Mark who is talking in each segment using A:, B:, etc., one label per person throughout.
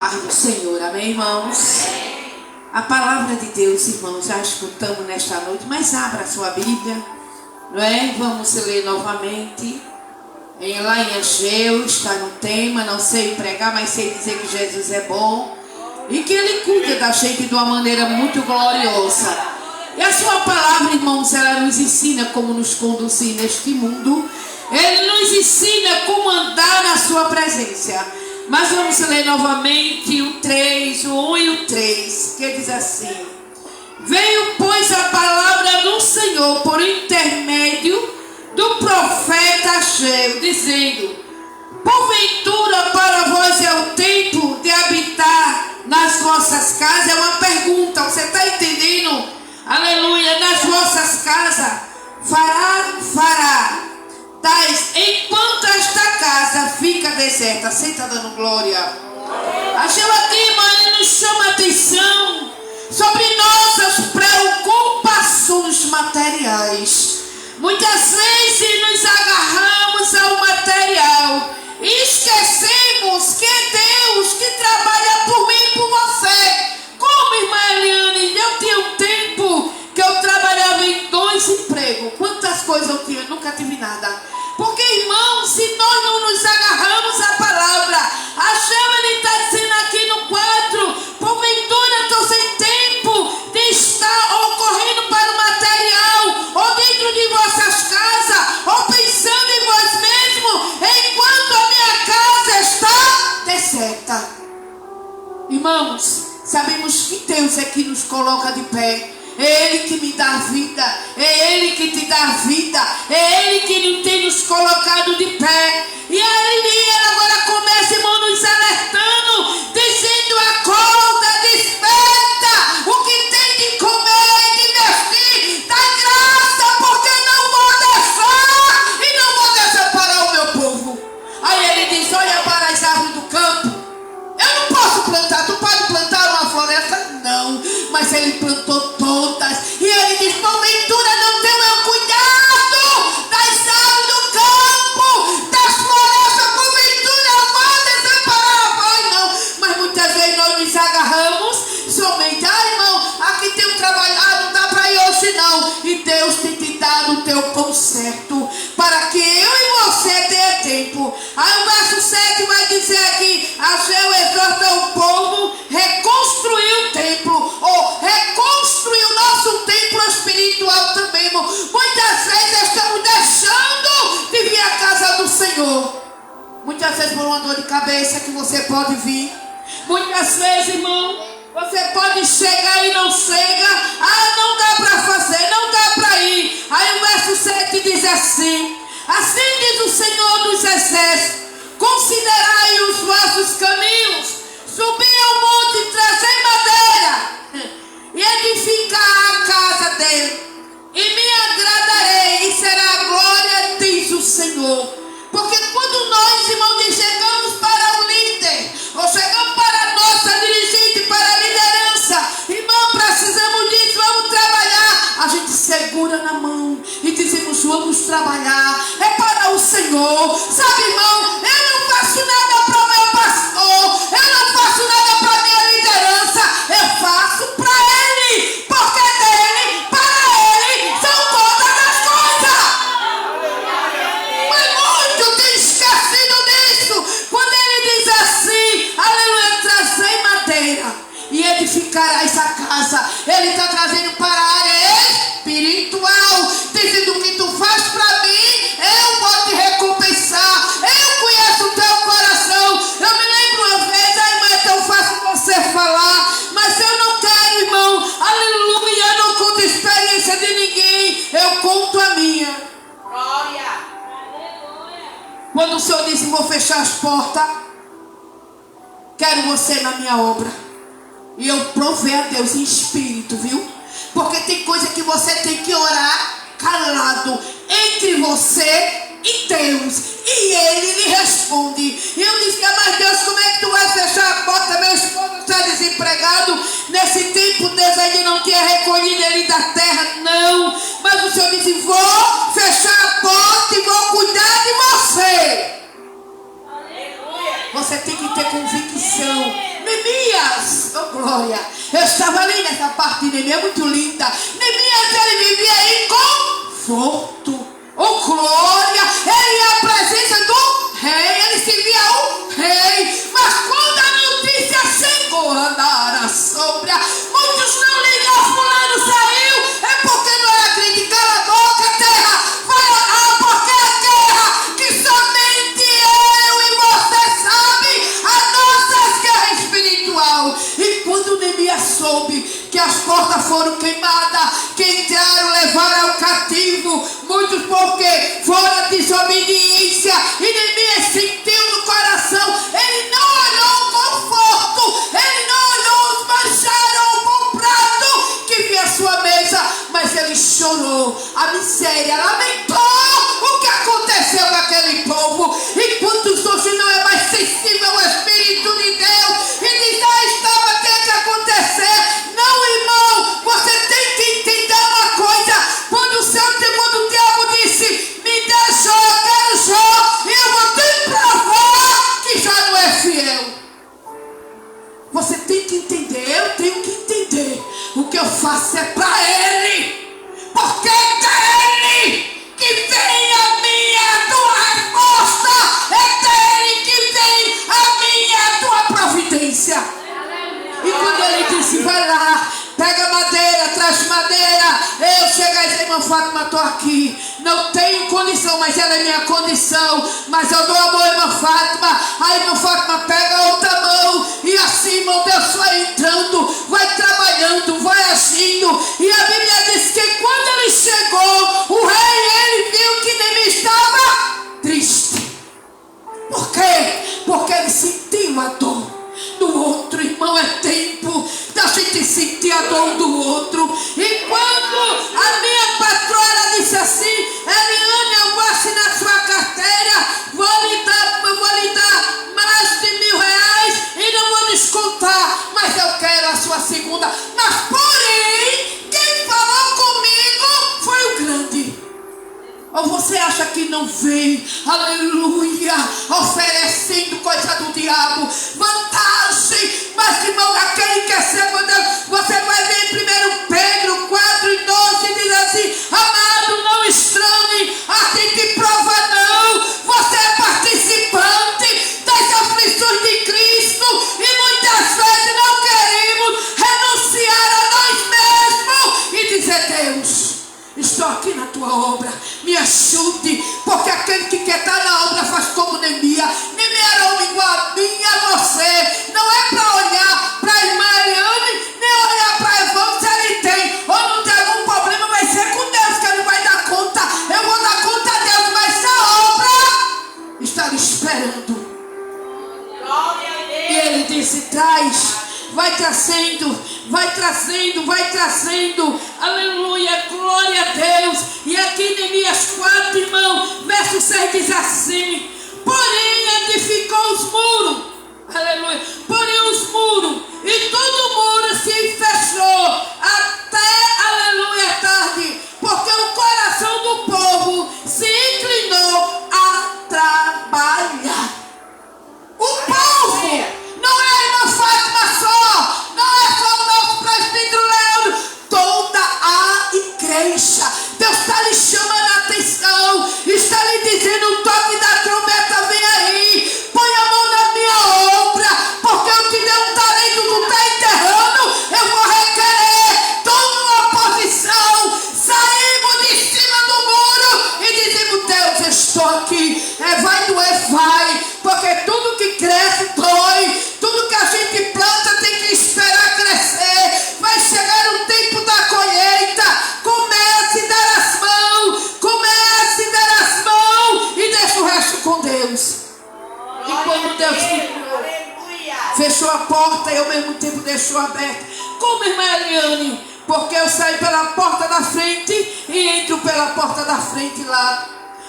A: Do Senhor, amém, irmãos? A palavra de Deus, irmãos, já escutamos nesta noite, mas abra a sua Bíblia, não é? Vamos ler novamente. Lá em Ageu, está no tema, não sei pregar, mas sei dizer que Jesus é bom e que Ele cuida da gente de uma maneira muito gloriosa. E a sua palavra, irmãos, ela nos ensina como nos conduzir neste mundo. Ele nos ensina como andar na sua presença. Mas vamos ler novamente o 3, o 1 e o 3, que diz assim: Veio, pois, a palavra do Senhor por intermédio do profeta Ageu, dizendo: Porventura para vós é o tempo de habitar nas vossas casas? É uma pergunta, você está entendendo? Aleluia, nas vossas casas fará tais, enquanto esta casa fica deserta. Você está dando glória? Ageu aqui, irmão, ele nos chama a atenção sobre nossas preocupações materiais. Muitas vezes nos agarramos ao material e esquecemos que é Deus que trabalha por mim e por você. Como, irmã Eliane, eu tinha um tempo que eu trabalhava em 2 empregos. Quantas coisas eu tinha? Nunca tive nada. Porque, irmãos, se nós não nos agarramos à palavra, Ageu, ele está dizendo aqui no 4, porventura estou sem tempo de estar ocorrendo para o material, ou dentro de vossas casas, ou pensando em vós mesmos, enquanto a minha casa está deserta. Irmãos, sabemos que Deus é que nos coloca de pé. É Ele que me dá vida, é Ele que te dá vida, é Ele que tem nos colocado de pé. E aí ela agora começa, irmão, nos alertando, dizendo: acorda, desperta, o que tem de comer e de vestir, dá graça, porque não vou deixar, e não vou desamparar o meu povo. Aí ele diz: olha para as árvores do campo. Eu não posso plantar, tu pode plantar uma floresta? Não, mas ele plantou todas. E ele diz: porventura não tenho eu cuidado das árvores do campo, das florestas, porventura eu vou desamparar? Vai não. Mas muitas vezes nós nos agarramos somente: irmão, aqui tem um trabalho, não dá para ir hoje não. E Deus tem te dado o teu pão certo, para que eu e você tenha tempo. Aí o verso 7 vai dizer aqui: Ageu exorta o povo reconstruir o templo, ou reconstruir o nosso templo espiritual também, irmão. Muitas vezes estamos deixando de vir à casa do Senhor. Muitas vezes por uma dor de cabeça que você pode vir. Muitas vezes, irmão, você pode chegar e não chega. Não dá para fazer, não dá para ir. Aí o verso 7 diz assim: assim diz o Senhor dos Exércitos: considerai os vossos caminhos, subi ao monte, trazei madeira e edificar a casa dele, e me agradarei, e será a glória, diz o Senhor. Porque quando nós, irmãos, chegamos para o líder, ou chegamos para a nossa dirigente, para a liderança, irmão, precisamos disso, vamos trabalhar, a gente segura na mão e dizemos: vamos trabalhar, é para o Senhor. Sabe, irmão, eu não faço nada para o meu pastor, eu não faço nada para a minha liderança, eu faço para Ele, porque dele, para Ele, são todas as coisas. Mas muito tem esquecido disso. Quando Ele diz assim: aleluia, trazei madeira e edificarás a casa, Ele está trazendo para a área espiritual, dizendo: o que tu faz para mim, eu vou te recompensar, eu conheço o teu coração. Eu me lembro uma vez, irmã, é tão fácil você falar, mas eu não quero, irmão, aleluia, eu não conto experiência de ninguém, eu conto a minha. Glória. Quando o Senhor disse: vou fechar as portas, quero você na minha obra. E eu provei a Deus em espírito, viu? Porque tem coisa que você tem que orar calado entre você e Deus, e Ele lhe responde. E eu disse: mas Deus, como é que tu vai fechar a porta? Meu esposo está desempregado. Nesse tempo Deus ainda não tinha recolhido ele da terra, não. Mas o Senhor disse: vou fechar a porta e vou cuidar de você. Aleluia. Você tem que ter convicção. Me Neemias, oh glória, eu estava ali nessa parte de Neemias, muito linda. Neemias, ele vivia em conforto, oh glória, ele ia à presença do rei, ele se via o rei. Mas quando a notícia chegou, andar a sombra, muitos não ligam, fulano saiu, é porque não era crente. Cala a boca, terra, vai orar, porque a guerra que somente eu e você sabe, a nossa guerra espiritual. E quando Neemias soube que as portas foram queimadas, que entraram, levaram ao cativo, muitos porque foram desobediência, e Neemias sentiu no coração, ele não olhou o conforto, ele não olhou os manjaram, o bom prato que vinha à sua mesa, mas ele chorou a miséria, lamentou o que aconteceu com aquele povo. E quantos hoje não é mais sensível ao Espírito de Deus e diz, estava tendo que acontecer? Não, irmão, você tem que entender uma coisa. Quando o diabo disse, me dê Jó, eu quero Jó, eu vou te provar que já não é fiel. Você tem que entender, eu tenho que entender. O que eu faço é para Ele, porque é dele que vem a minha tua resposta, é dele que vem a minha tua providência. E quando ele disse, vai lá, pega madeira, traz madeira, eu chego a dizer, irmã Fátima, estou aqui, não tenho condição, mas ela é minha condição, mas eu dou amor, irmã Fátima. Aí irmã Fátima pega a outra mão, e assim, irmão, Deus vai entrando, vai trabalhando, vai agindo. E a Bíblia diz que quando ele chegou, o rei, ele viu que Neemias estava triste. Por quê? Porque ele sentiu a dor do outro, irmão. É tempo da gente sentir a dor do outro. E quando a minha patroa disse assim, Eliane, eu vou assinar sua carteira, vou lhe dar mais de R$1.000 e não vou descontar, mas eu quero a sua segunda. Mas porém, quem falou comigo foi o grande. Ou você acha que não vem, aleluia, oferecendo coisa do diabo, vantagem, mas irmão, aquele que é servo de Deus, você vai ver em 1 Pedro 4:12, diz assim, amado, não estranhe, a gente prova não, você é participante das aflições de Cristo, e muitas vezes não queremos renunciar a nós mesmos e dizer, Deus, estou aqui na tua obra, me ajude, porque aquele que quer estar na obra faz como Neemias. Neemias era um igual a mim e a você. Não é para olhar para a irmã Eliane, nem olhar para Evandro se ele tem ou não tem algum problema, vai ser com Deus que ele vai dar conta. Eu vou dar conta a Deus, mas a obra está lhe esperando. E ele disse, traz. Vai trazendo, vai trazendo, vai trazendo, aleluia, glória a Deus. E aqui Neemias 4, irmão, verso 6 diz assim, porém edificou os muros, aleluia, porém os muros, e todo o muro se fechou até, aleluia, tarde, porque o coração do povo se inclinou a trabalhar. O povo não é a irmã Fátima só, não é só o nosso presbítero Leandro, toda a igreja. Deus está lhe chamando a atenção, está lhe dizendo, o toque da trombeta vem aí, põe a mão na minha obra, porque eu te dei um talento, tu está enterrando, eu vou requerer toda uma posição. Saímos de cima do muro e dizemos, Deus, eu estou aqui, vai doer, vai, porque tudo que cresce dói, tudo que a gente planta tem que esperar crescer. Vai chegar o tempo da colheita. Comece a dar as mãos, comece a dar as mãos e deixa o resto com Deus. E quando Deus fechou a porta e ao mesmo tempo deixou aberta, como irmã Eliane, porque eu saio pela porta da frente e entro pela porta da frente lá.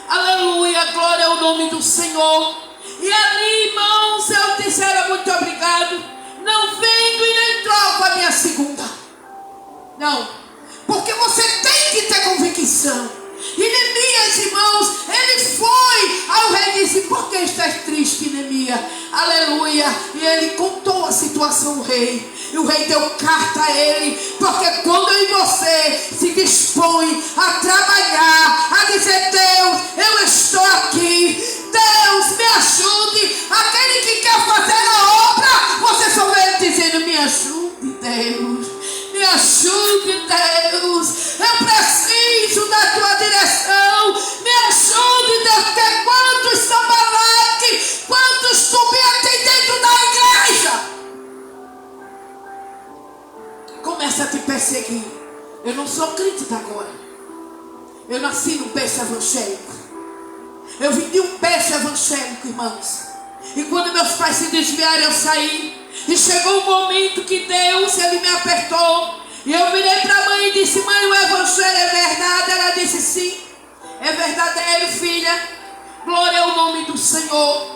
A: Aleluia, glória ao nome do Senhor. E ali, irmãos, eu disseram muito obrigado, não vendo e nem troco a minha segunda. Não, porque você tem que ter convicção. E Neemias, irmãos, ele foi ao rei e disse, por que estás triste, Neemias? Aleluia. E ele contou a situação ao rei. E o rei deu carta a ele. Porque quando eu e você se dispõe a trabalhar, a dizer: Deus, eu estou aqui, Deus, me ajude. Aquele que quer fazer a obra, você só vem dizendo: me ajude, Deus. Me ajude, Deus. Eu preciso da tua direção. Me ajude, Deus. Porque quantos Sanbalate, quantos Tobias tem dentro da igreja? Começa a te perseguir. Eu não sou crítica agora. Eu nasci num berço evangélico. Eu vim de um berço evangélico, irmãos. E quando meus pais se desviaram, eu saí. E chegou um momento que Deus, Ele me apertou. E eu virei para a mãe e disse: mãe, o evangelho é verdade? Ela disse: sim, é verdadeiro, filha. Glória ao nome do Senhor.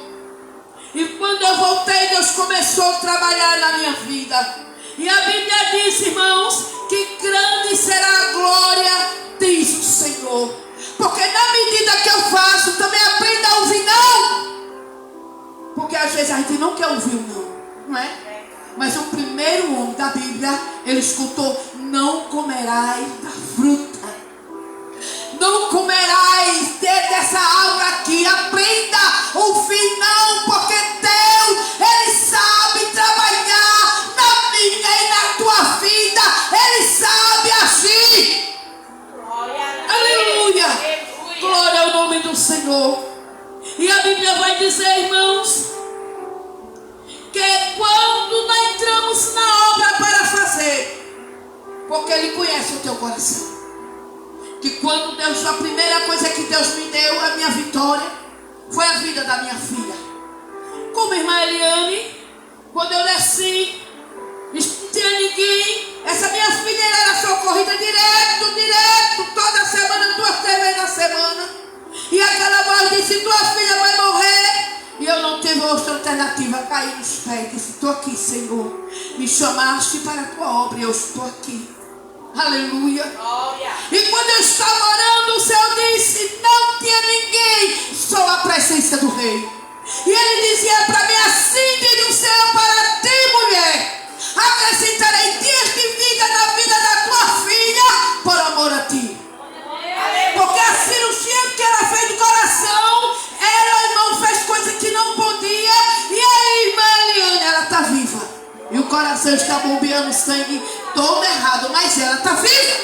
A: E quando eu voltei, Deus começou a trabalhar na minha vida. E a Bíblia diz, irmãos, que grande será a glória, diz o Senhor. Porque na medida que eu faço, também aprenda a ouvir não. Porque às vezes a gente não quer ouvir o não é? Mas o primeiro homem da Bíblia, ele escutou: não comerás da fruta. Não comerás dessa árvore aqui. Aprenda a ouvir não, porque Deus, Ele sabe trabalhar na minha e na tua vida. Ele sabe agir. Aleluia. Glória ao nome do Senhor. E a Bíblia vai dizer, irmãos, que quando nós entramos na obra para fazer, porque Ele conhece o teu coração, que quando Deus, a primeira coisa que Deus me deu, a minha vitória, foi a vida da minha filha. Como a irmã Eliane, quando eu desci, não tinha ninguém. Essa minha filha era socorrida direto, toda semana, 2 vezes na semana. E aquela voz disse: tua filha vai morrer. E eu não tive outra alternativa, caí nos pés e disse: estou aqui, Senhor. Me chamaste para a tua obra e eu estou aqui. Aleluia. Glória. E quando eu estava orando, o Senhor disse: não tinha ninguém, só a presença do rei. E ele dizia para mim assim: diz o Senhor para ti, mulher, acrescentarei dias de vida na vida da tua filha, por amor a ti. Porque a cirurgia que ela fez do coração, ela, irmão, fez coisa que não podia. E aí, irmã Eliane, ela está viva. E o coração está bombeando sangue todo errado, mas ela está viva.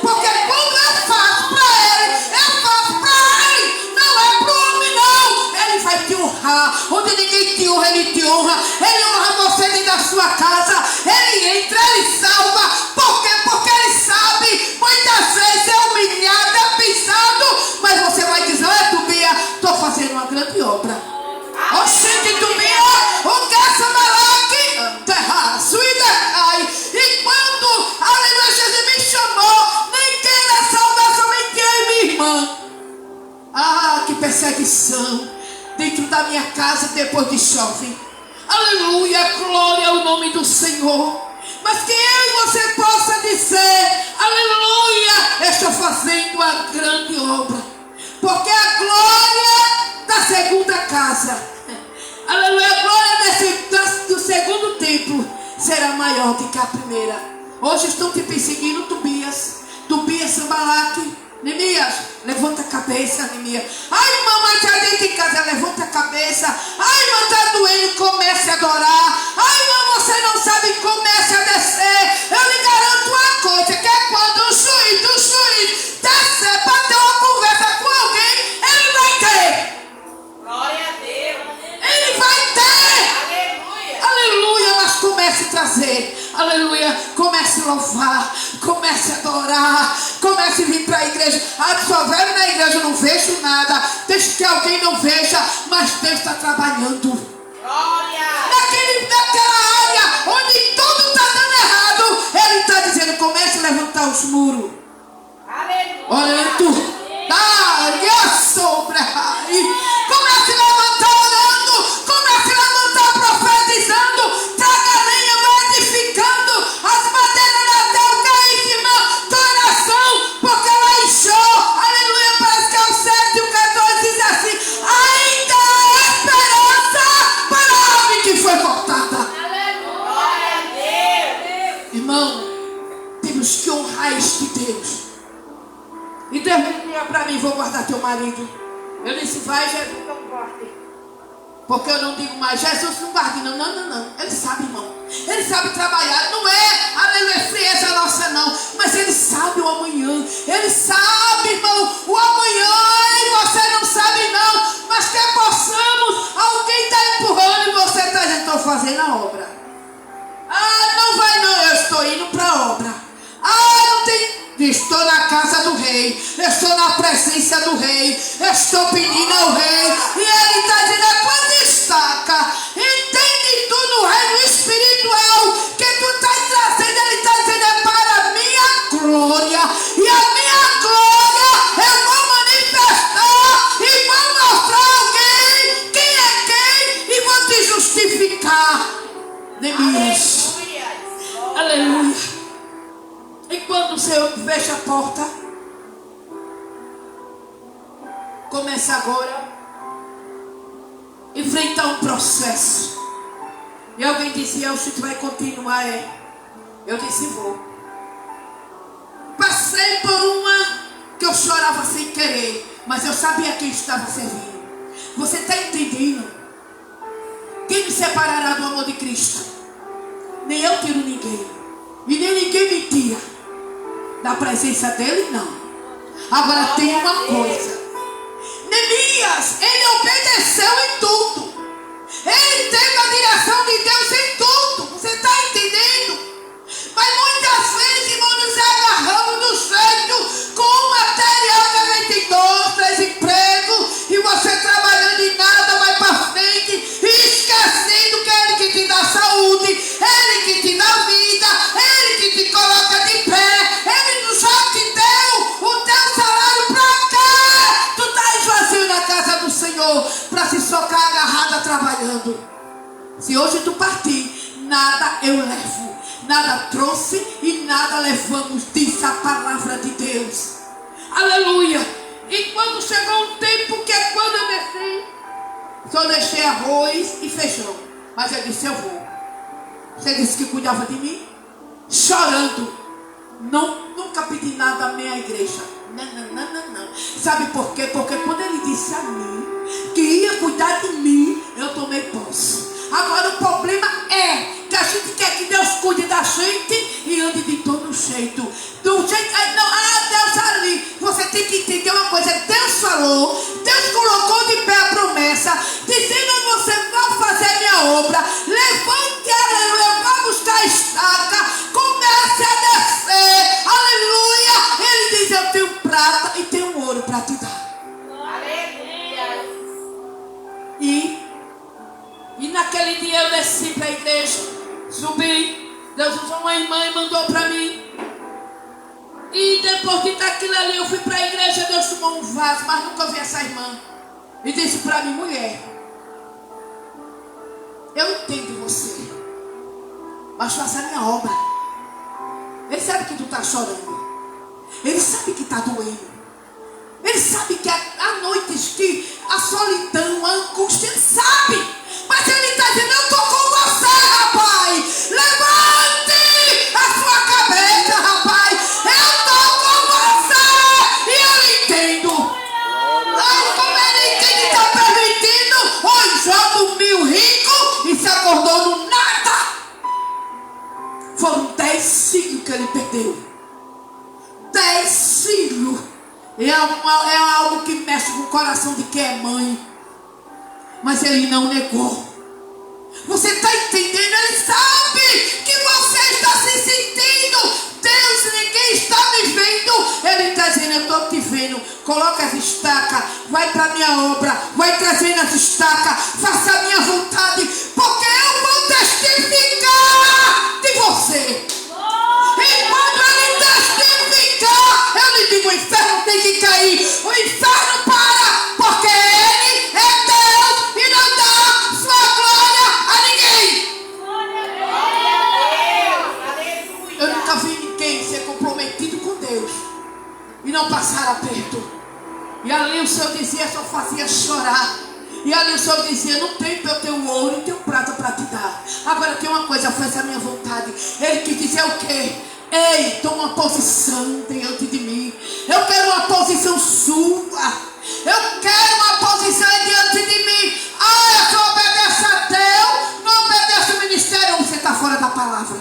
A: Porque quando eu faço para ele, eu faço para ele. Não é para o homem, não. Ele vai te honrar. Onde ninguém te honra, ele te honra. Ele honra você dentro da sua casa. Ele entra, ele salva. Por quê? Porque ele sabe. Muitas vezes é humilhado, é pisado. Mas você vai dizer: olha, Tobia, estou fazendo uma grande obra. Oxente, Tobia, o que é Samalaque? Terra, suída cai. E quando, aleluia, Jesus me chamou, nem queira saudar somente eu e minha irmã. Ah, que perseguição dentro da minha casa depois de chove. Aleluia, glória ao nome do Senhor. Mas que eu e você possa dizer: aleluia, estou fazendo a grande obra. Porque a glória da segunda casa, aleluia, a glória do segundo templo será maior do que a primeira. Hoje estão te perseguindo, Tobias, Sanbalate. Neemias, levanta a cabeça, Neemias. Ai, mamãe, está dentro de casa, levanta a cabeça. Ai, irmã, está doendo, comece a adorar. Ai, irmã, você não sabe, comece a descer. Eu lhe garanto uma coisa, que é quando o juiz descer para ter uma conversa com alguém, ele vai ter. Glória a Deus. Ele vai ter. Aleluia. Aleluia, mas comece a trazer. Aleluia, comece a louvar, comece a adorar, comece a vir para a igreja. Ah, só velho na igreja, eu não vejo nada. Deixa que alguém não veja, mas Deus está trabalhando. Glória. Naquela área onde tudo está dando errado, Ele está dizendo: comece a levantar os muros. Aleluia. Orando. Comece a levantar orando, comece a levantar profetizando, traga lenha, vai edificando as madeiras na terra, cair em cima da oração, porque ela encheu. Aleluia, parece que é o 7 e o 14 diz assim: ainda há esperança para Irmão, temos que honrar este Deus. E Deus dizia para mim: vou guardar teu marido. Eu disse: vai, Jesus, não guarde. Porque eu não digo mais: Jesus, não guarde. Não, não, não, não. Ele sabe, irmão. Ele sabe trabalhar. Não é, aleluia, frieza nossa, não. Mas ele sabe o amanhã. Ele sabe, irmão, o amanhã. E você não sabe, não. Mas que possamos. Alguém está empurrando e você está dizendo: estou fazendo a obra. Ah, não vai não. Eu estou indo para a obra. Ah, não tem. Estou na casa do rei, estou na presença do rei, estou pedindo ao rei, e ele está dizendo: a tua destaca, entende tu no reino espiritual, que tu estás trazendo, ele está dizendo: é para a minha glória, e a minha glória eu vou manifestar, e vou mostrar a alguém quem é quem, e vou te justificar. Neemias, aleluia. E quando o Senhor fecha a porta, começa agora a enfrentar um processo. E alguém dizia: o Chico vai continuar. Eu disse: vou. Passei por uma que eu chorava sem querer, mas eu sabia quem estava servindo. Você está entendendo? Quem me separará do amor de Cristo? Nem eu tiro ninguém, e nem ninguém me tira da presença dele, não. Agora tem uma coisa: Neemias, ele obedeceu em tudo. Ele teve a direção de Deus em tudo. Você está entendendo? Mas muitas vezes, irmão, nos agarramos do jeito com o material que a gente tem 2, 3 empregos, e você trabalhando e nada vai para frente, e esquecendo que é ele que te dá saúde, ele que te dá vida, ele que te coloca de pé. Ele já te deu o teu salário para quê? Tu estás vazio na casa do Senhor para se socar agarrada trabalhando. Se hoje tu partir, nada eu levo, nada trouxe e nada levamos, diz a palavra de Deus. Aleluia. E quando chegou um tempo, que é quando eu desci, só deixei arroz e feijão, mas eu disse: eu vou. Você disse que cuidava de mim, chorando. Não, nunca pedi nada à minha igreja. Não, não, não, não, não. Sabe por quê? Porque quando ele disse a mim que ia cuidar de mim, eu tomei posse. Agora o problema é que a gente quer que Deus cuide da gente e ande de todo jeito. Do jeito, não, Deus ali. Você tem que entender uma coisa: Deus falou, Deus colocou de pé a promessa, dizendo: você vai fazer minha obra. Levante, aleluia, vai buscar a estaca, comece a descer, aleluia. Ele diz: eu tenho prata e tenho ouro para te dar. Aleluia. E naquele dia eu desci para a igreja, subi, Deus usou uma irmã e mandou para mim. E depois de daquilo ali eu fui para a igreja, Deus tomou um vaso, mas nunca vi essa irmã. E disse para mim: mulher, eu entendo você, mas faça a minha obra. Ele sabe que tu está chorando, ele sabe que está doendo, ele sabe que há noites que a solidão, a angústia, ele sabe. Mas ele está dizendo: eu estou com você, rapaz. Levante a sua cabeça, rapaz. Eu estou com você. E eu entendo. Mas como ele entende, está permitindo. Hoje Jó dormiu rico e se acordou no nada. Foram 10 filhos que ele perdeu. 10 filhos. É algo que mexe com o coração de quem é mãe. Mas ele não negou. Você está entendendo? Ele sabe que você está se sentindo. Deus, ninguém está me vendo. Ele está dizendo: eu estou te vendo. Coloca as estacas, vai para a minha obra, vai trazendo as estacas, faça a minha vontade, porque eu vou testificar de você. E quando ele testificar, eu lhe digo: o inferno tem que cair. O inferno para, porque ele é Deus e não dá sua glória a ninguém. Eu nunca vi ninguém ser comprometido com Deus e não passar aperto. E ali o Senhor dizia: só fazia chorar. E ali o Senhor dizia: não tenho, eu tenho ouro e tenho prata para te dar. Agora tem uma coisa, faz a minha vontade. Ele quis dizer o quê? Ei, toma uma posição diante de mim. Eu quero uma posição sua. Eu quero uma posição diante de mim. Ah, eu obedeço a Deus, não obedeço ao ministério. Você está fora da palavra.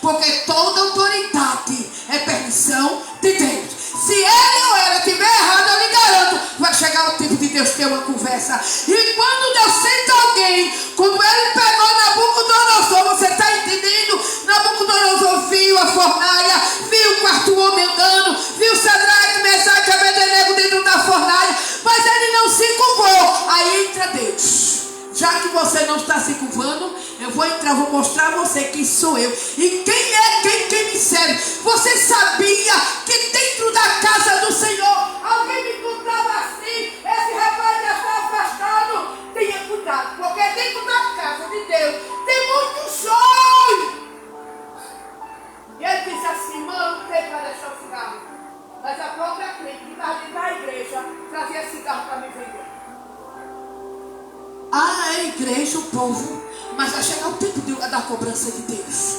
A: Porque toda autoridade é permissão de Deus. Se ele ou ela estiver errado, eu lhe garanto, vai chegar o tempo de Deus ter uma conversa. E quando Deus senta alguém, quando ele pegou Nabucodonosor, você está entendendo? Nabucodonosor viu a fornalha, viu o quarto homem andando, viu Sadraque, Mesaque e Abednego dentro da fornalha, mas ele não se curvou. Aí entra Deus. Já que você não está se curvando, eu vou entrar, vou mostrar a você quem sou eu. E quem é quem me serve. Você sabia que dentro da casa do Senhor, alguém me encontrava assim, esse rapaz já está afastado. Tenha cuidado, porque dentro da casa de Deus tem muito sonho. E ele disse assim: mano, não tem para deixar o cigarro. Mas a própria crente que estava dentro da igreja trazia cigarro para me vender. Ah, é a igreja, o povo, mas vai chegar o tempo da cobrança de Deus.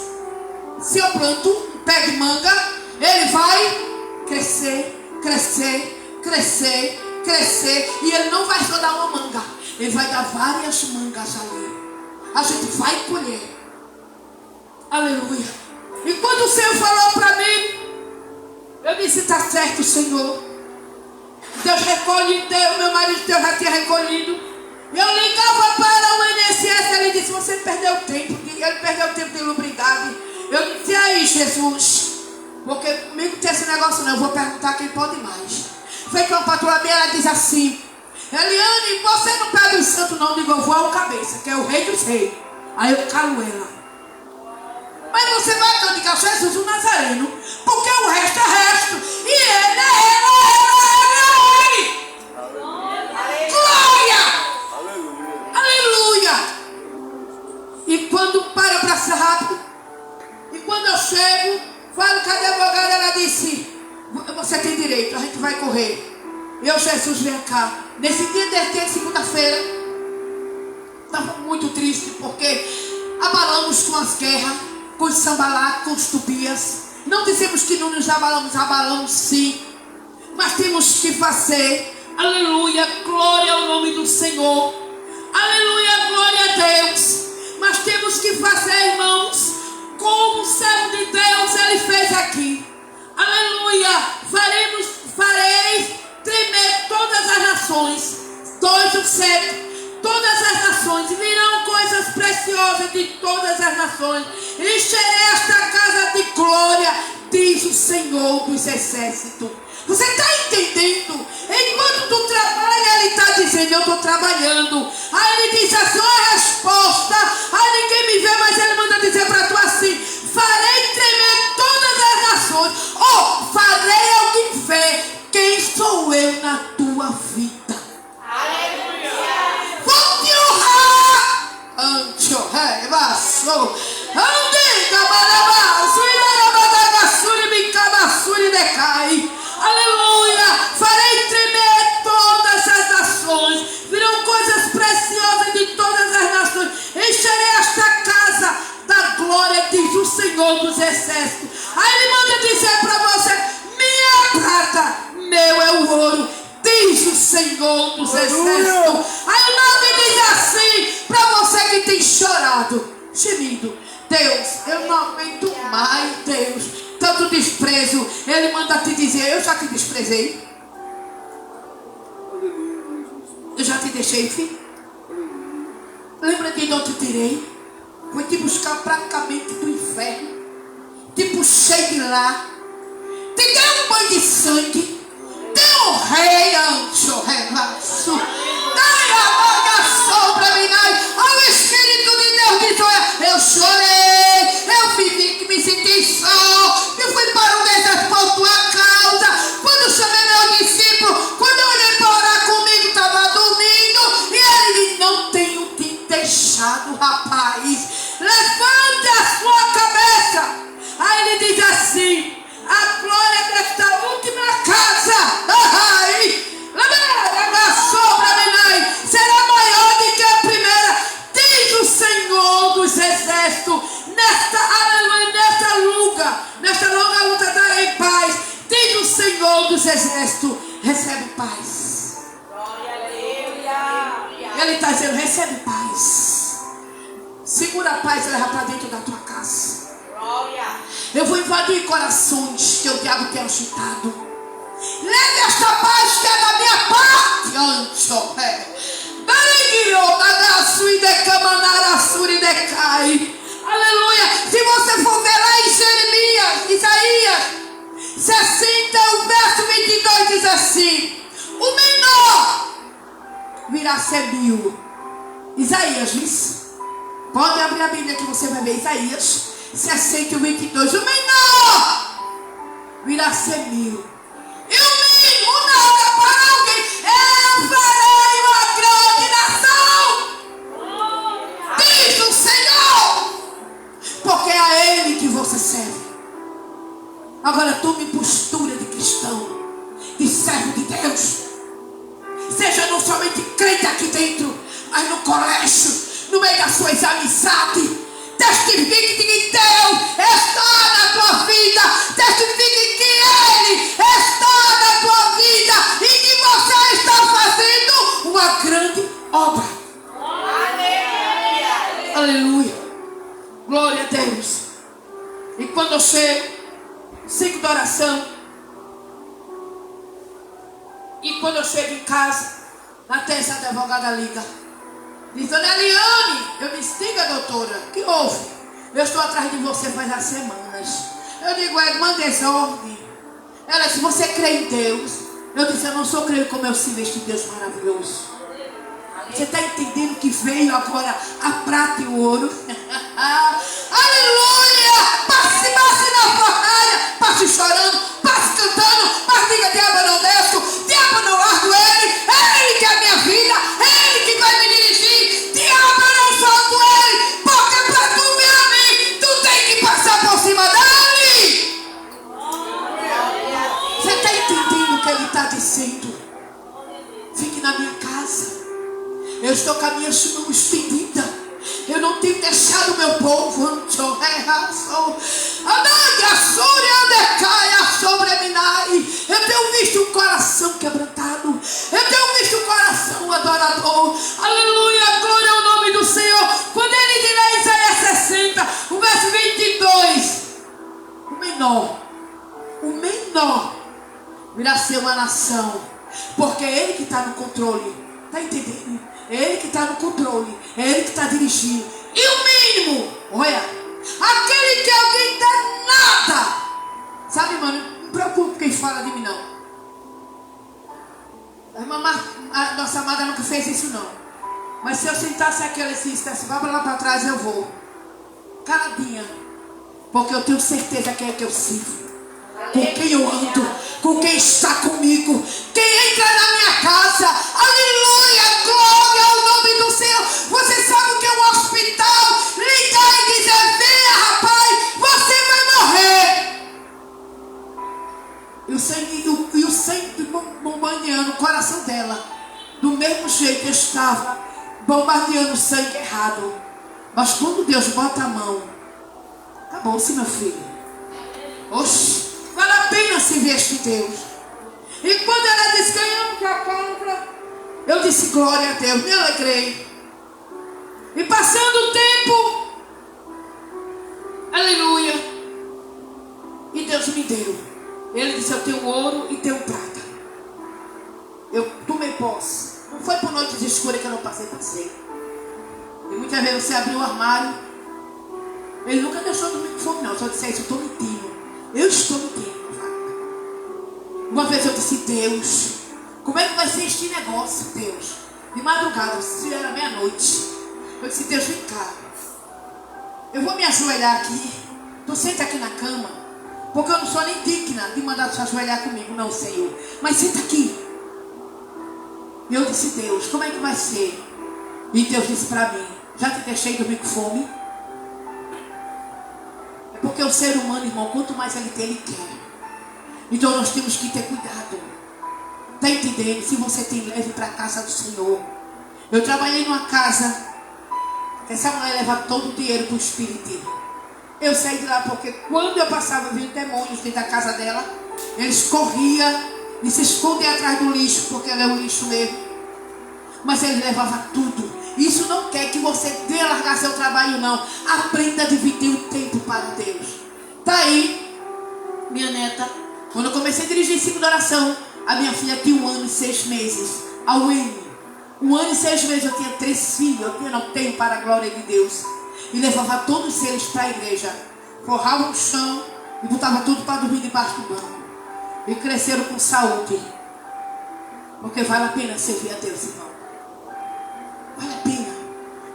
A: Se eu planto um pé de manga, ele vai crescer, crescer, crescer, crescer, e ele não vai só dar uma manga, ele vai dar várias mangas ali. A gente vai colher. Aleluia. E quando o Senhor falou para mim, eu disse: está certo, Senhor. Deus recolhe, meu marido Deus já tinha recolhido. Eu ligava para o INSS, ele disse: você perdeu tempo. Ele perdeu tempo de lubricidade. Eu disse: aí, Jesus, porque comigo tem esse negócio não, eu vou perguntar quem pode mais. Foi que uma patroa minha, ela diz assim: Eliane, você não pega os santos não. Eu digo: eu vou ao cabeça, que é o rei dos reis. Aí eu calo ela: mas você vai que eu digo: Jesus o Nazareno, porque o resto é resto, e ele é ele. Glória! Aleluia! E quando para ser rápido, e quando eu chego, falo: cadê a advogada? Ela disse: você tem direito, a gente vai correr. Eu: Jesus, vem cá. Nesse dia de segunda-feira, estava muito triste, porque abalamos com as guerras, com os Sambalá, com os Tobias. Não dizemos que não nos abalamos, abalamos sim, mas temos que fazer. Aleluia, glória ao nome do Senhor. Aleluia, glória a Deus. Mas temos que fazer, irmãos, como o servo de Deus ele fez aqui. Aleluia. Farei tremer todas as nações. 2:7. Todas as nações virão coisas preciosas de todas as nações. Encherei esta casa de glória, diz o Senhor dos exércitos. Você está entendendo? Enquanto tu trabalha, ele está dizendo: eu estou trabalhando. Aí ele diz assim: a resposta. Aí ninguém me vê, mas ele manda dizer para tu assim: farei tremer todas as nações. Farei alguém ver quem sou eu na tua vida. Aleluia. Vou te honrar. Ancho, passou. Aleluia! Farei tremer todas as nações. Virão coisas preciosas de todas as nações. Encherei esta casa da glória, diz o Senhor dos exércitos. Aí ele manda dizer para você: minha prata, meu é o ouro, diz o Senhor dos exércitos. Aí o nome diz assim para você que tem chorado, gemido: Deus, eu não aguento mais, Deus. Tanto desprezo, ele manda te dizer: eu já te desprezei, eu já te deixei, filho. Lembra de onde eu te tirei? Fui te buscar praticamente do inferno, te puxei de lá, te dei um banho de sangue, dei um rei, anjo, revaço, dai a boca sombra, minai. Ao Espírito de Deus diz: eu chorei, eu me senti só, eu fui para o deserto por tua causa. Quando eu chamei meu discípulo, quando eu olhei para orar comigo, estava dormindo, e ele disse: não tenho te deixado, rapaz, levante a sua cabeça. Aí ele diz assim: a glória desta última casa, ai, leva a sombra. está dizendo, recebe paz. Segura a paz e leva para dentro da tua casa. Eu vou invadir corações que o diabo tem agitado. Leve esta paz que é da minha parte. Ancho. Aleluia. Se você for ver lá em Jeremias, Isaías 60, o verso 22 diz assim: o menor virá ser 1000. Isaías diz. Pode abrir a Bíblia que você vai ver Isaías 60, 22. O menor virá ser 1000. E o mínimo nada para alguém. Eu farei uma grande nação. Diz o Senhor. Porque é a Ele que você serve. Agora tome postura de cristão, de servo de Deus. Seja não somente crente aqui dentro, mas no colégio, no meio das suas amizades. Testifique que Deus está na tua vida. Testifique que Ele está na tua vida e que você está fazendo uma grande obra. Aleluia. Aleluia. Glória a Deus. E quando eu chego, sigo da oração. E quando eu chego em casa, na terça a advogada liga. Diz, dona Eliane, eu disse, diga doutora, que houve? Eu estou atrás de você faz as semanas. Eu digo, manda desordem. Ela disse, você crê em Deus? Eu disse, eu não sou creio como eu sirvo este Deus maravilhoso. Você está entendendo que veio agora a prata e o ouro? Aleluia! Passe na fornalha, passe chorando, passe cantando, mas diga, diabo eu não desço, diabo eu não largo ele, é ele que é a minha vida, é ele que vai me dirigir, diabo eu não solto ele, porque para tu vir a mim, tu tem que passar por cima dele. Você está entendendo o que ele está dizendo? Fique na minha casa. Eu estou com a minha mão estendida. Eu não tenho deixado o meu povo. Eu tenho visto um coração quebrantado. Eu tenho visto um coração adorador. Aleluia, glória ao nome do Senhor. Quando ele diz lá em Isaías 60, o verso 22, o menor virá ser uma nação, porque é ele que está no controle. Está entendendo? É ele que está no controle. É ele que está dirigindo. E o mínimo, olha, aquele que alguém dá nada. Sabe, mano, não me preocupe quem fala de mim, não. A nossa amada nunca fez isso, não. Mas se eu sentasse aqui, ela dissesse, vá lá para trás, eu vou. Caladinha. Porque eu tenho certeza que é que eu sirvo. Com quem eu ando, com quem está comigo, quem entra na minha casa, aleluia, glória ao nome do Senhor. Você sabe o que é um hospital? Ligar e dizer, venha rapaz, você vai morrer. E o sangue bombardeando o coração dela, do mesmo jeito estava bombardeando o sangue errado. Mas quando Deus bota a mão, acabou-se, meu filho. Oxe. Vale a pena servir este Deus. E quando ela disse, ganhamos a compra, eu disse, glória a Deus, me alegrei. E passando o tempo, aleluia, e Deus me deu. Ele disse, eu tenho ouro e tenho prata. Eu tomei posse. Não foi por noites escuras que eu não passei. E muitas vezes você abriu o armário, ele nunca deixou dormir com fome, não. Só disse, isso, eu estou mentindo. Eu estou mentindo. Uma vez eu disse, Deus, como é que vai ser este negócio, Deus? De madrugada, se era meia-noite. Eu disse, Deus, vem cá. Eu vou me ajoelhar aqui. Tu senta aqui na cama. Porque eu não sou nem digna de mandar tu ajoelhar comigo, não, Senhor. Mas senta aqui. E eu disse, Deus, como é que vai ser? E Deus disse para mim, já te deixei dormir com fome? Porque o ser humano, irmão, quanto mais ele tem, ele quer. Então nós temos que ter cuidado. Está entendendo? Se você tem, leve para a casa do Senhor. Eu trabalhei numa casa, essa mulher leva todo o dinheiro para o espiritismo. Eu saí de lá porque quando eu passava, eu via demônios dentro da casa dela. Eles corriam e se escondem atrás do lixo, porque ela é um lixo mesmo. Mas ele levava tudo. Isso não quer que você venha largar seu trabalho, não. Aprenda a dividir o tempo para Deus. Tá aí, minha neta. Quando eu comecei a dirigir ciclo de oração, a minha filha tinha 1 ano e 6 meses. A Wayne, 1 ano e 6 meses, eu tinha 3 filhos. Eu não tenho, para a glória de Deus. E levava todos eles para a igreja. Forrava no chão e botava tudo para dormir debaixo do banco. E cresceram com saúde. Porque vale a pena servir a Deus, irmão. Vale a pena.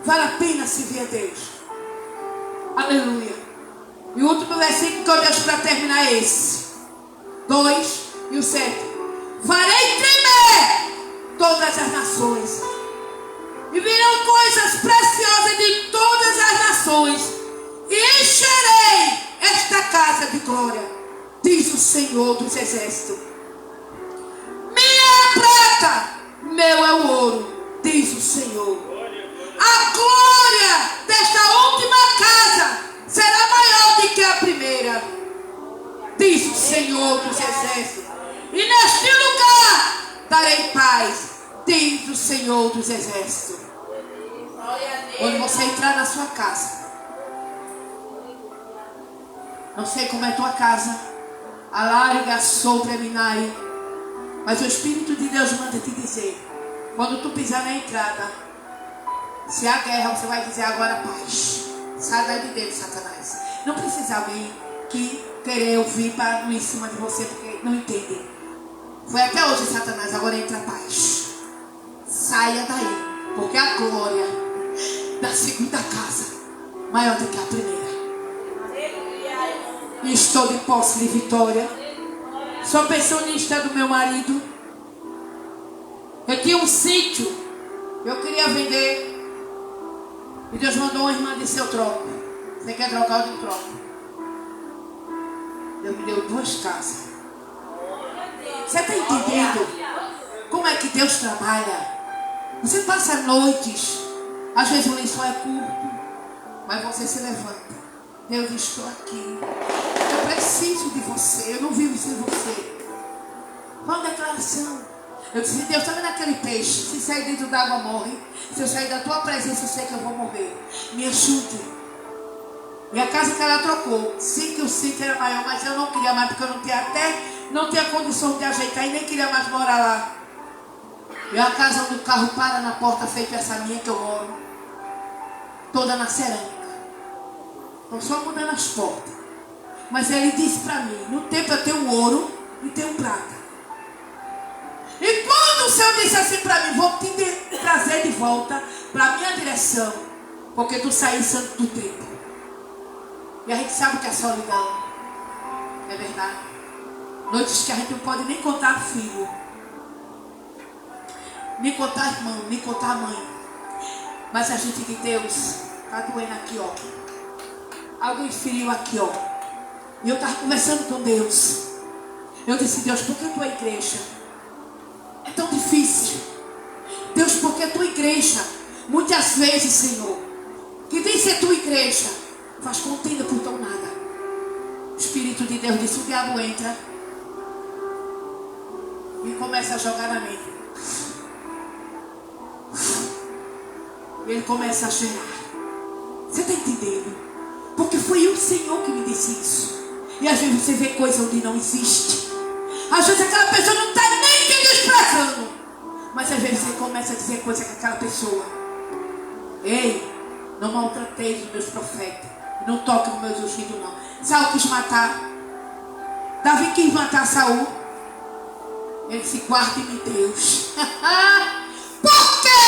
A: Vale a pena servir a Deus. Aleluia. E o último versículo que eu deixo para terminar é esse. 2 e o 7. Farei tremer todas as nações. E virão coisas preciosas de todas as nações. E encherei esta casa de glória, diz o Senhor dos Exércitos. Minha é a prata, meu é o ouro, diz o Senhor. A glória desta última casa será maior do que a primeira, diz o Senhor dos Exércitos. E neste lugar darei paz, diz o Senhor dos Exércitos. Quando você entrar na sua casa, não sei como é a tua casa, a larga sobre a minai, mas o Espírito de Deus manda te dizer, quando tu pisar na entrada, se há guerra, você vai dizer agora paz. Sai daí de dentro, Satanás. Não precisa alguém que querer ouvir para ir em cima de você, porque não entende. Foi até hoje, Satanás, agora entra a paz. Saia daí, porque a glória da segunda casa maior do que a primeira. E estou de posse de vitória. Sou pensionista do meu marido. Eu tinha um sítio, eu queria vender. E Deus mandou uma irmã dizer: eu troco. Você quer trocar, eu troco. Deus me deu 2 casas. Você está entendendo como é que Deus trabalha? Você passa noites, às vezes o lençol é curto, mas você se levanta. Deus, estou aqui. Eu preciso de você. Eu não vivo sem você. Foi uma declaração. Eu disse: Deus, está vendo aquele peixe? Se sair dentro d'água, morre. Se eu sair da tua presença, eu sei que eu vou morrer. Me ajude. E a casa que ela trocou, sim, que o sítio era maior, mas eu não queria mais, porque eu não tinha condição de ajeitar e nem queria mais morar lá. E a casa onde o carro para na porta, feita essa minha que eu moro, toda na cerâmica. Estou só mudando as portas. Mas ele disse para mim: no tempo eu tenho ouro e tenho prata. E quando o Senhor disse assim para mim: vou te trazer de volta para a minha direção, porque tu saíste do tempo. E a gente sabe que é solidão. É verdade. Noites que a gente não pode nem contar filho, nem contar irmão, nem contar mãe. Mas a gente de Deus está doendo aqui, ó. Algo feriu aqui, ó. E eu estava conversando com Deus. Eu disse: Deus, por que a tua igreja é tão difícil? Deus, por que a tua igreja, muitas vezes, Senhor, que diz ser tua igreja, faz contenda por tão nada? O Espírito de Deus disse: o diabo entra e começa a jogar na mente. Ele começa a cheirar. Você está entendendo? Porque foi o Senhor que me disse isso. E às vezes você vê coisa onde não existe. Às vezes aquela pessoa não está nem te desprezando, mas às vezes você começa a dizer coisa com aquela pessoa. Ei, não maltratei os meus profetas. Não toque nos meus ungidos, não. Saul quis matar. Davi quis matar Saul. Ele disse: guarde-me, Deus. Porque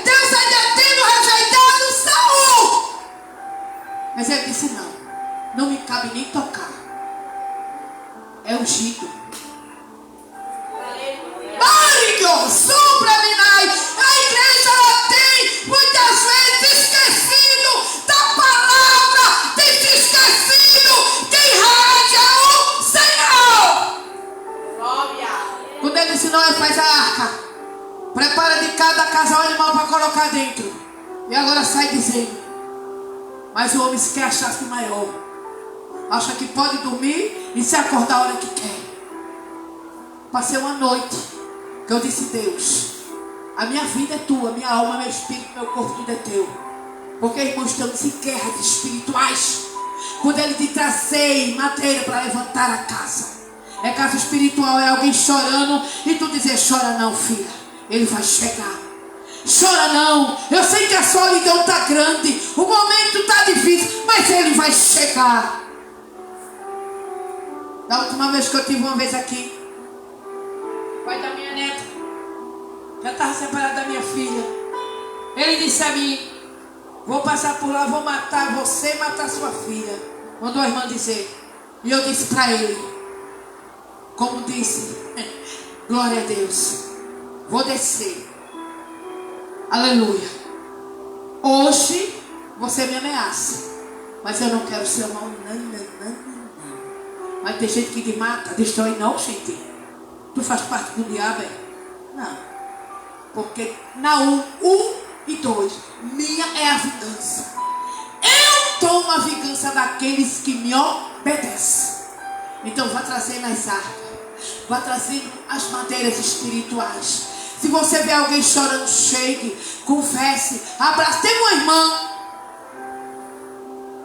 A: Deus ainda tendo rejeitado Saul. Mas ele disse: não me cabe nem tocar. É ungido. Mário, supra-minai. A igreja ela tem muitas vezes esquecido da palavra, tem se esquecido quem rege o Senhor. Quando ele disse: não, faz a arca, prepara de cada casal animal para colocar dentro. E agora sai dizendo: mas o homem se quer achar-se maior, acha que pode dormir e se acordar a hora que quer. Passei uma noite que eu disse: Deus, A minha vida é tua, minha alma, meu espírito, meu corpo, tudo é teu. Porque, irmãos, estamos em guerras espirituais. Quando ele te tracei madeira para levantar a casa. É casa espiritual, é alguém chorando e tu dizer, chora não, filha. Ele vai chegar. Chora não. Eu sei que a solidão está grande. O momento está difícil, mas ele vai chegar. Da última vez que eu tive uma vez aqui, pai da minha neta, já estava separado da minha filha. Ele disse a mim, vou passar por lá, vou matar você e matar sua filha. Mandou a irmã dizer. E eu disse para ele, como disse, glória a Deus, vou descer. Aleluia. Hoje você me ameaça, mas eu não quero ser mal. Não. Mas tem gente que te mata, destrói. Não, gente. Tu faz parte do diabo, é? Não. Porque Naum 1 e 2, minha é a vingança. Eu tomo a vingança daqueles que me obedecem. Então vá trazendo as armas, vá trazendo as madeiras espirituais. Se você vê alguém chorando, chegue, confesse, abrace. Teve uma irmã,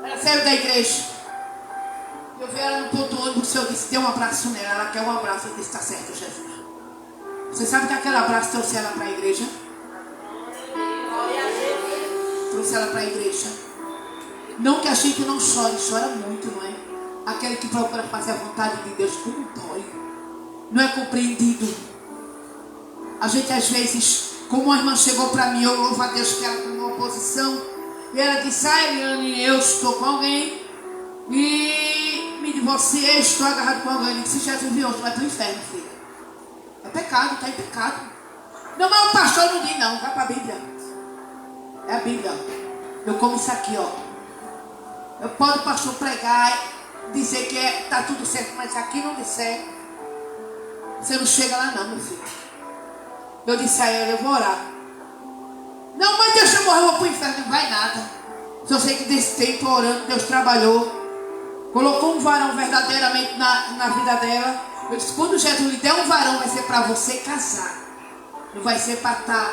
A: ela saiu da igreja. Eu vi ela no ponto do ônibus, eu disse, dê um abraço nela. Ela quer um abraço. Eu disse, está certo, Jesus. Você sabe que aquele abraço trouxe ela para a igreja? Trouxe ela para a igreja. Não que a gente não chore, chora muito, não é? Aquele que procura fazer a vontade de Deus, como dói. Não é compreendido. A gente às vezes, como uma irmã chegou para mim, eu louvo a Deus que ela tomou uma posição. E ela disse, Eliane, eu estou com alguém. E me divorciei, estou agarrado com alguém. Eu disse, Jesus viu, tu vai para o inferno, filha. É pecado, está em pecado. Não, mas o pastor não diz não, vai para a Bíblia. É a Bíblia. Eu como isso aqui, ó. Eu posso o pastor pregar e dizer que está tudo certo, mas aqui não disser, você não chega lá não, meu filho. Eu disse a ela, eu vou orar. Não, mas Deus chamou, eu vou para o inferno, não vai nada. Só sei que desse tempo orando, Deus trabalhou. Colocou um varão verdadeiramente na vida dela. Eu disse, quando Jesus lhe der um varão, vai ser para você casar. Não vai ser para estar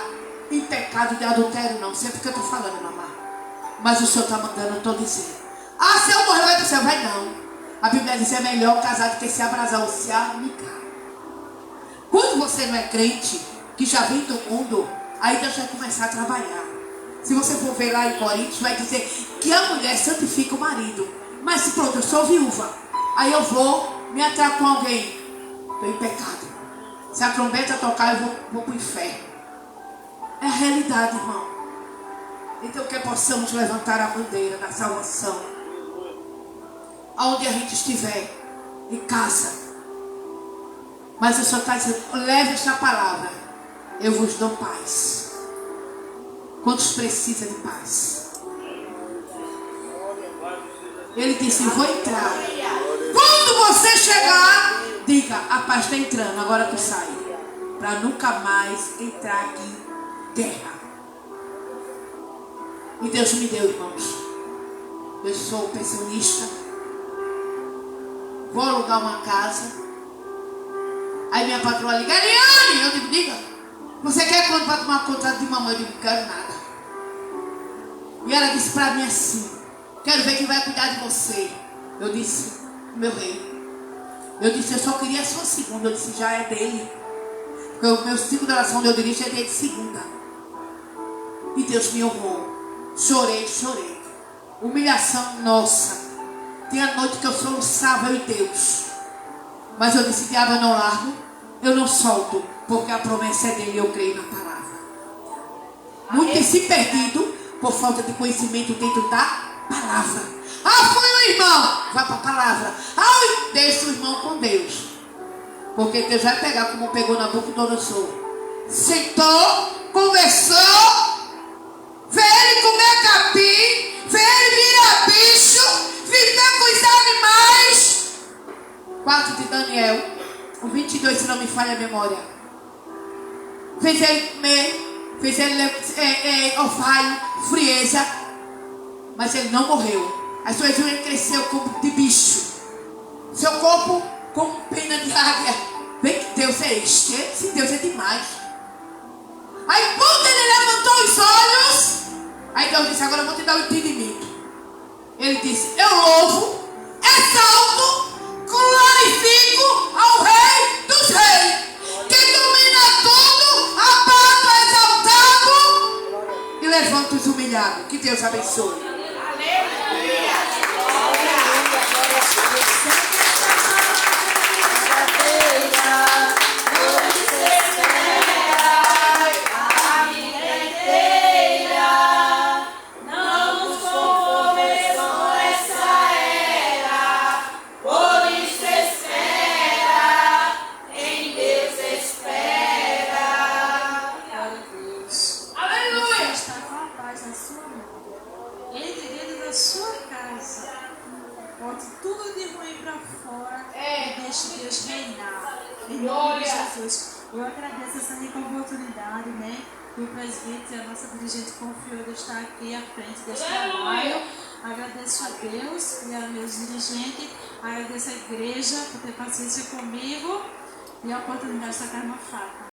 A: em pecado de adultério, não. Sempre que eu estou falando, mamãe. Mas o Senhor está mandando, eu estou dizendo. Ah, se eu morrer, vai para o céu. Vai não. A Bíblia diz, é melhor casar do que se abrasar ou se amigar. Quando você não é crente, que já vem do mundo, aí Deus vai começar a trabalhar. Se você for ver lá em Coríntios, vai dizer que a mulher santifica o marido. Mas se pronto, eu sou viúva, aí eu vou me atrair com alguém, estou em pecado. Se a trombeta tocar, eu vou para o inferno. É a realidade, irmão. Então que possamos levantar a bandeira da salvação, aonde a gente estiver, em casa. Mas o Senhor está dizendo, leve esta palavra, eu vos dou paz. Quantos precisam de paz? Ele disse, vou entrar. Quando você chegar, diga, a paz está entrando, agora tu sai. Para nunca mais entrar aqui em guerra. E Deus me deu, irmãos. Eu sou pensionista. Vou alugar uma casa. Aí minha patroa liga, Eliane, eu digo, diga. Você quer quanto para tomar conta de mamãe? Eu digo, não quero nada. E ela disse para mim assim, quero ver quem vai cuidar de você. Eu disse, meu rei. Eu disse, eu só queria a sua segunda. Eu disse, já é dele. Porque o meu ciclo de oração, eu dirijo, é de segunda. E Deus me honrou. Chorei. Humilhação nossa. Tinha noite que eu soluçava, eu e Deus. Mas eu disse, diabo, eu não largo, eu não solto. Porque a promessa é dele e eu creio na palavra. Muito tem se perdido por falta de conhecimento dentro da palavra. Ah, foi o irmão. Vai para a palavra. Ah, deixa o irmão com Deus. Porque Deus vai pegar como pegou Nabucodonosor. Sentou, conversou. Vê ele comer capim. Vê ele virar bicho. Viver com os animais. 4 de Daniel. O 22, se não me falha a memória. Fez ele comer. Fez ele orvalho, frieza. Mas ele não morreu. As suas unhas cresceu como de bicho. Seu corpo como pena de águia. Vê que Deus é este. Esse Deus é demais. Aí quando ele levantou os olhos, aí Deus disse, agora eu vou te dar o entendimento. Ele disse, eu louvo, exalto, glorifico ao Rei dos Reis, que domina tudo, abata exaltado e levanta os humilhados. Que Deus abençoe.
B: Eu agradeço essa rica oportunidade, né? Que o presbítero e a nossa dirigente confiou de estar aqui à frente deste trabalho. Agradeço a Deus e a meus dirigentes. Agradeço a igreja por ter paciência comigo e a oportunidade de tocar uma faca.